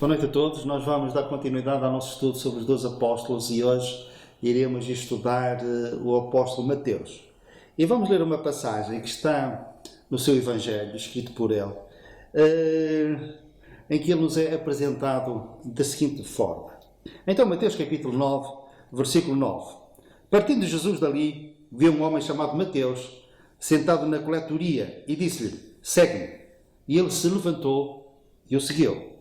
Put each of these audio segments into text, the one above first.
Boa noite a todos. Nós vamos dar continuidade ao nosso estudo sobre os 12 apóstolos e hoje iremos estudar o apóstolo Mateus. E vamos ler uma passagem que está no seu Evangelho, escrito por ele, em que ele nos é apresentado da seguinte forma. Então, Mateus capítulo 9, versículo 9. Partindo Jesus dali, viu um homem chamado Mateus, sentado na coletoria, e disse-lhe: segue-me. E ele se levantou e o seguiu.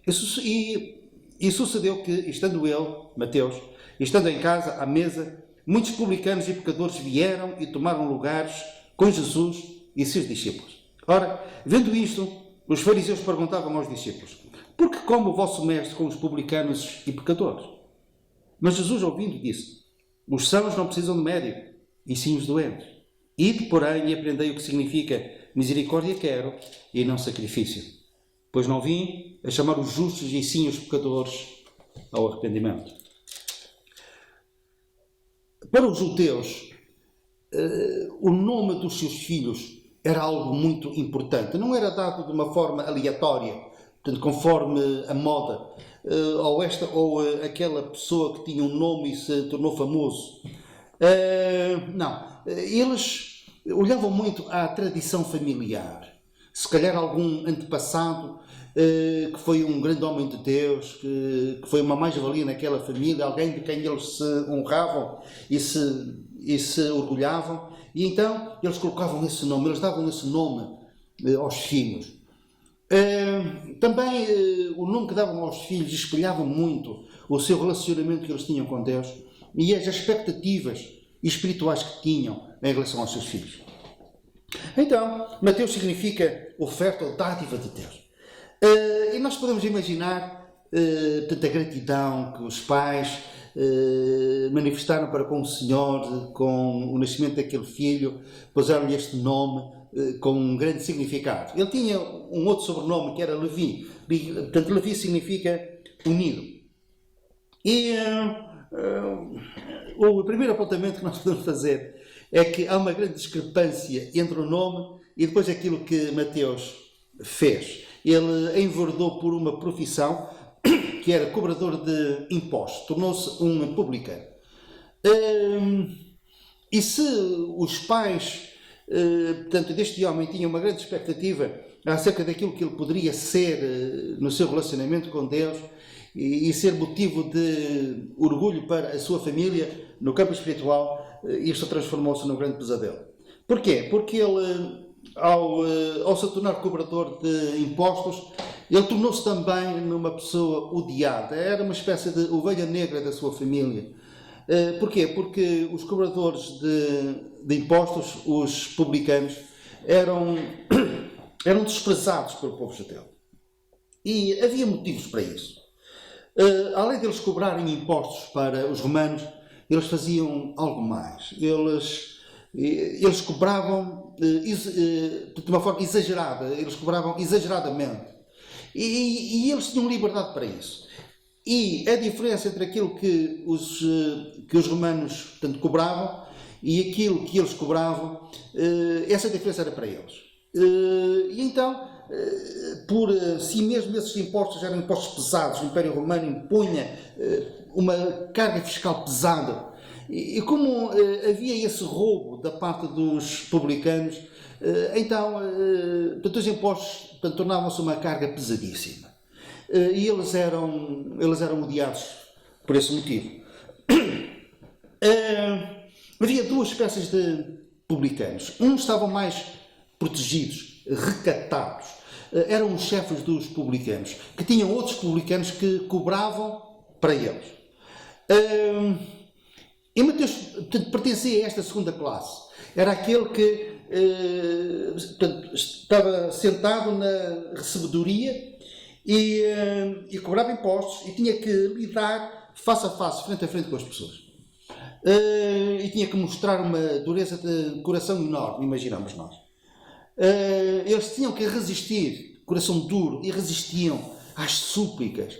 E sucedeu que, estando ele, Mateus, estando em casa, à mesa, muitos publicanos e pecadores vieram e tomaram lugares com Jesus e seus discípulos. Ora, vendo isto, os fariseus perguntavam aos discípulos: por que come o vosso mestre com os publicanos e pecadores? Mas Jesus, ouvindo, disse: os sãos não precisam de médico, e sim os doentes. Ide, porém, e aprendei o que significa misericórdia quero, e não sacrifício. Pois não vim a chamar os justos e sim os pecadores ao arrependimento. Para os judeus, o nome dos seus filhos era algo muito importante. Não era dado de uma forma aleatória, portanto, conforme a moda, ou aquela pessoa que tinha um nome e se tornou famoso. Não. Eles olhavam muito à tradição familiar. Se calhar algum antepassado que foi um grande homem de Deus, que foi uma mais-valia naquela família, alguém de quem eles se honravam e se orgulhavam, e então eles colocavam esse nome, eles davam esse nome aos filhos. Também o nome que davam aos filhos espelhava muito o seu relacionamento que eles tinham com Deus e as expectativas espirituais que tinham em relação aos seus filhos. Então, Mateus significa oferta ou dádiva de Deus. E nós podemos imaginar tanta gratidão que os pais manifestaram para com o Senhor, com o nascimento daquele filho, puseram-lhe este nome com um grande significado. Ele tinha um outro sobrenome que era Levi. Portanto, Levi significa unido. E o primeiro apontamento que nós podemos fazer é que há uma grande discrepância entre o nome e depois aquilo que Mateus fez. Ele enverdou por uma profissão que era cobrador de impostos, tornou-se um publicano. E se os pais, portanto, deste homem tinham uma grande expectativa acerca daquilo que ele poderia ser no seu relacionamento com Deus e ser motivo de orgulho para a sua família no campo espiritual, isto transformou-se num grande pesadelo. Porquê? Porque ele, ao se tornar cobrador de impostos, ele tornou-se também numa pessoa odiada. Era uma espécie de ovelha negra da sua família. Porquê? Porque os cobradores de impostos, os publicanos, eram desprezados pelo povo judeu. E havia motivos para isso. Além de eles cobrarem impostos para os romanos, eles faziam algo mais. Eles cobravam de uma forma exagerada, eles cobravam exageradamente. E eles tinham liberdade para isso. E a diferença entre aquilo que os romanos, portanto, cobravam e aquilo que eles cobravam, essa diferença era para eles. E então, por si mesmo, esses impostos eram impostos pesados. O Império Romano impunha uma carga fiscal pesada. E como havia esse roubo da parte dos publicanos, então os impostos tornavam-se uma carga pesadíssima. E eles eram odiados por esse motivo. Havia duas espécies de publicanos. Uns estavam mais protegidos, recatados. Eram os chefes dos publicanos, que tinham outros publicanos que cobravam para eles. E Mateus pertencia a esta segunda classe. Era aquele que estava sentado na recebedoria e cobrava impostos e tinha que lidar face a face, frente a frente com as pessoas. E tinha que mostrar uma dureza de coração enorme, imaginamos nós. Eles tinham que resistir, coração duro, e resistiam às súplicas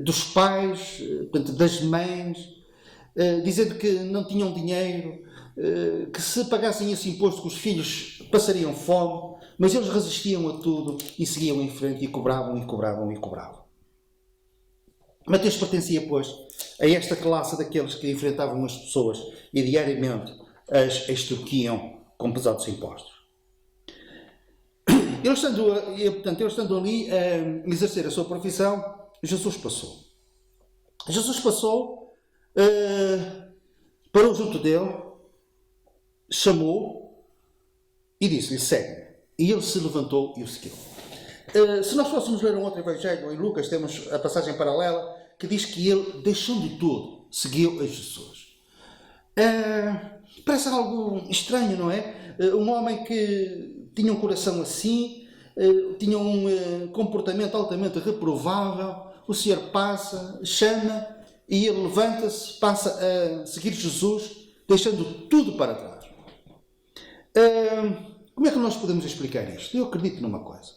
dos pais, portanto, das mães, dizendo que não tinham dinheiro, que se pagassem esse imposto que os filhos passariam fome, mas eles resistiam a tudo e seguiam em frente e cobravam e cobravam e cobravam. Mateus pertencia, pois, a esta classe daqueles que enfrentavam as pessoas e diariamente as extorquiam com pesados impostos. Ele estando ali a exercer a sua profissão, Jesus passou. Jesus passou, parou junto dele, chamou e disse-lhe: segue-me. E ele se levantou e o seguiu. Se nós fôssemos ler um outro evangelho, em Lucas temos a passagem paralela que diz que ele, deixando tudo, seguiu a Jesus. Parece algo estranho, não é? Um homem que tinha um coração assim, tinha um comportamento altamente reprovável, o Senhor passa, chama e ele levanta-se, passa a seguir Jesus, deixando tudo para trás. Como é que nós podemos explicar isto? Eu acredito numa coisa,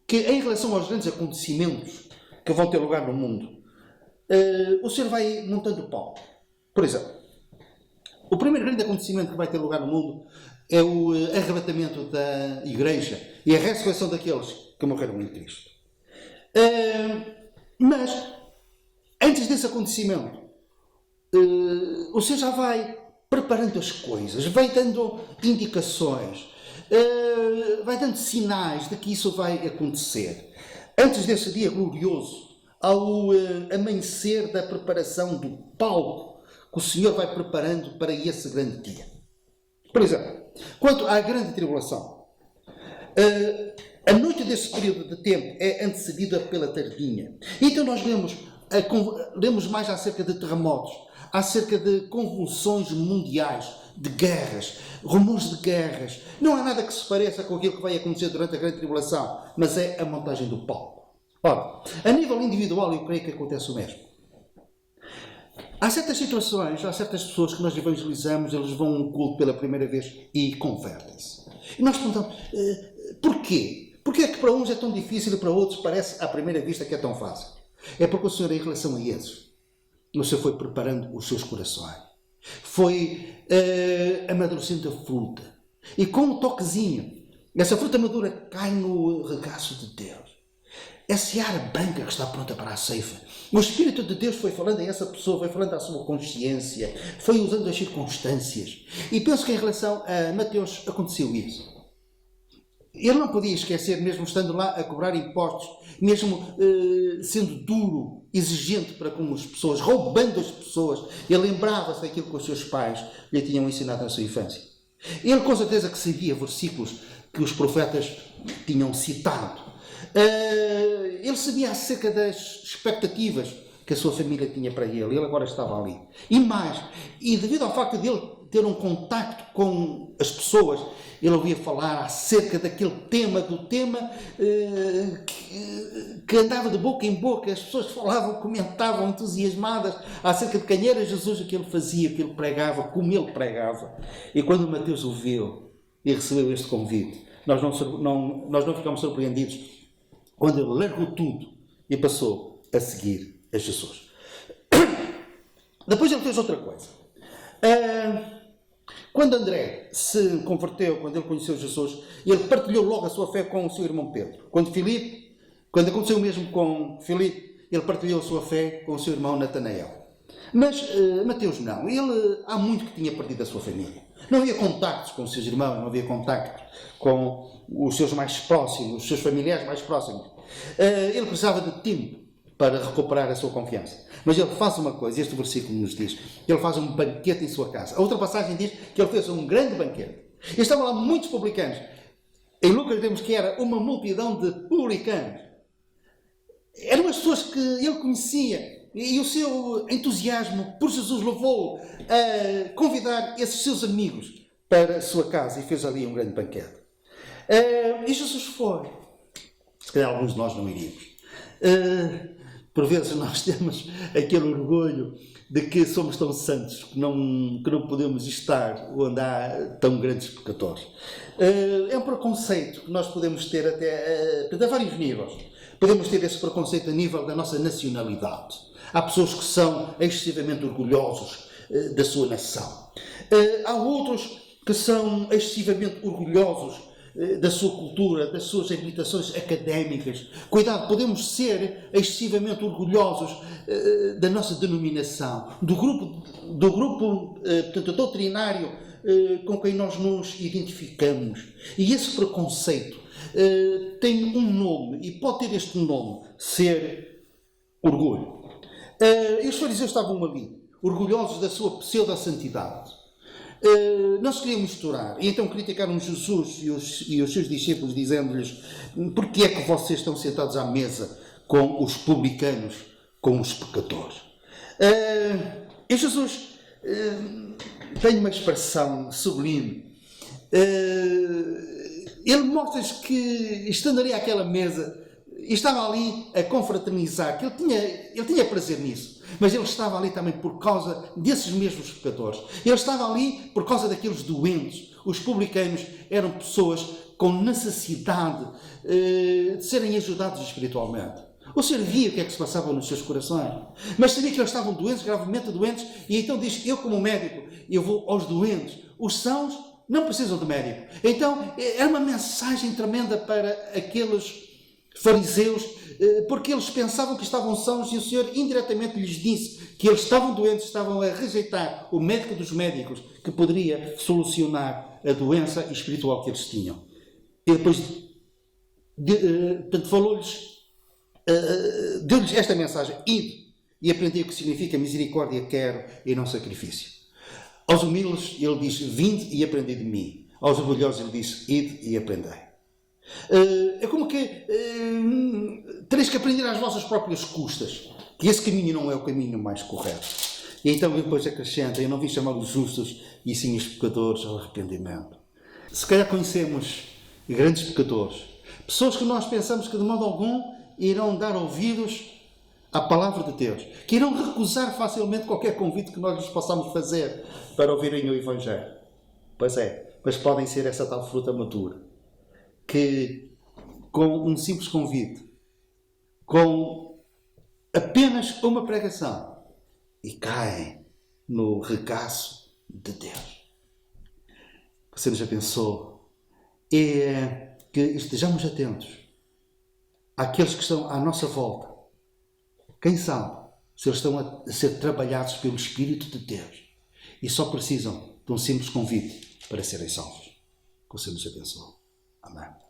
que em relação aos grandes acontecimentos que vão ter lugar no mundo, o Senhor vai montando palco. Por exemplo, o primeiro grande acontecimento que vai ter lugar no mundo é o arrebatamento da Igreja e a ressurreição daqueles que morreram em Cristo. Mas, antes desse acontecimento, o Senhor já vai preparando as coisas, vai dando indicações, vai dando sinais de que isso vai acontecer. Antes desse dia glorioso, ao amanhecer da preparação do palco que o Senhor vai preparando para esse grande dia. Por exemplo, quanto à grande tribulação, a noite desse período de tempo é antecedida pela tardinha. Então nós lemos mais acerca de terremotos, acerca de convulsões mundiais, de guerras, rumores de guerras. Não há nada que se pareça com aquilo que vai acontecer durante a grande tribulação, mas é a montagem do palco. Ora, a nível individual eu creio que acontece o mesmo. Há certas situações, há certas pessoas que nós evangelizamos, eles vão a um culto pela primeira vez e convertem-se. E nós perguntamos, porquê? Porquê é que para uns é tão difícil e para outros parece à primeira vista que é tão fácil? É porque o Senhor, em relação a esses, o Senhor foi preparando os seus corações. Foi amadurecendo a fruta. E com um toquezinho, essa fruta madura cai no regaço de Deus. É seara branca que está pronta para a ceifa. O Espírito de Deus foi falando a essa pessoa, foi falando à sua consciência, foi usando as circunstâncias. E penso que em relação a Mateus aconteceu isso. Ele não podia esquecer, mesmo estando lá a cobrar impostos, mesmo sendo duro, exigente para com as pessoas, roubando as pessoas, ele lembrava-se daquilo que os seus pais lhe tinham ensinado na sua infância. Ele com certeza que sabia versículos que os profetas tinham citado. Ele sabia acerca das expectativas que a sua família tinha para ele. Ele agora estava ali. E mais, e devido ao facto de ele ter um contacto com as pessoas, ele ouvia falar acerca daquele tema, que andava de boca em boca, as pessoas falavam, comentavam, entusiasmadas acerca de quem era Jesus, o que ele fazia, o que ele pregava, como ele pregava. E quando Mateus ouviu e recebeu este convite, nós não ficamos surpreendidos quando ele largou tudo e passou a seguir a Jesus. Depois ele fez outra coisa. Quando André se converteu, quando ele conheceu Jesus, ele partilhou logo a sua fé com o seu irmão Pedro. Quando aconteceu o mesmo com Filipe, ele partilhou a sua fé com o seu irmão Natanael. Mas Mateus não. Ele há muito que tinha perdido a sua família. Não havia contactos com os seus irmãos, não havia contacto com os seus mais próximos, os seus familiares mais próximos. Ele precisava de tempo para recuperar a sua confiança. Mas ele faz uma coisa, este versículo nos diz, ele faz um banquete em sua casa. A outra passagem diz que ele fez um grande banquete. E estavam lá muitos publicanos. Em Lucas vemos que era uma multidão de publicanos. Eram as pessoas que ele conhecia. E o seu entusiasmo por Jesus levou-o a convidar esses seus amigos para a sua casa e fez ali um grande banquete. E Jesus foi. Se calhar alguns de nós não iríamos. Por vezes nós temos aquele orgulho de que somos tão santos que não podemos estar onde há tão grandes pecadores. É um preconceito que nós podemos ter até a vários níveis. Podemos ter esse preconceito a nível da nossa nacionalidade. Há pessoas que são excessivamente orgulhosos da sua nação. Há outros que são excessivamente orgulhosos da sua cultura, das suas habilitações académicas. Cuidado, podemos ser excessivamente orgulhosos da nossa denominação, do grupo portanto, doutrinário com quem nós nos identificamos. E esse preconceito tem um nome, e pode ter este nome, ser orgulho. E os fariseus estavam ali, orgulhosos da sua pseudo-santidade. Não se queriam misturar, e então criticaram Jesus e os seus discípulos, dizendo-lhes: porque é que vocês estão sentados à mesa com os publicanos, com os pecadores? E Jesus tem uma expressão sublime. Ele mostra-lhes que, estando ali àquela mesa, estava ali a confraternizar, que ele tinha prazer nisso, mas ele estava ali também por causa desses mesmos pecadores. Ele estava ali por causa daqueles doentes. Os publicanos eram pessoas com necessidade de serem ajudados espiritualmente. O Senhor via o que é que se passava nos seus corações, mas sabia que eles estavam doentes, gravemente doentes, e então diz: eu como médico, eu vou aos doentes. Os sãos não precisam de médico. Então, é uma mensagem tremenda para aqueles fariseus, porque eles pensavam que estavam sãos e o Senhor indiretamente lhes disse que eles estavam doentes, estavam a rejeitar o médico dos médicos que poderia solucionar a doença espiritual que eles tinham. E depois, portanto, falou-lhes, deu-lhes esta mensagem: ide e aprendi o que significa misericórdia quero e não sacrifício. Aos humildes ele diz: vinde e aprendi de mim. Aos orgulhosos ele diz: ide e aprendei. É como que tereis que aprender às vossas próprias custas, que esse caminho não é o caminho mais correto. E então ele depois acrescenta: eu não vim chamar os justos e sim os pecadores ao arrependimento. Se calhar conhecemos grandes pecadores, pessoas que nós pensamos que de modo algum irão dar ouvidos à palavra de Deus, que irão recusar facilmente qualquer convite que nós lhes possamos fazer para ouvirem o Evangelho. Pois é, mas podem ser essa tal fruta madura, que com um simples convite, com apenas uma pregação, e caem no regaço de Deus. Você nos abençoe e que estejamos atentos àqueles que estão à nossa volta. Quem sabe se eles estão a ser trabalhados pelo Espírito de Deus e só precisam de um simples convite para serem salvos. Que o Senhor nos abençoe. Amém.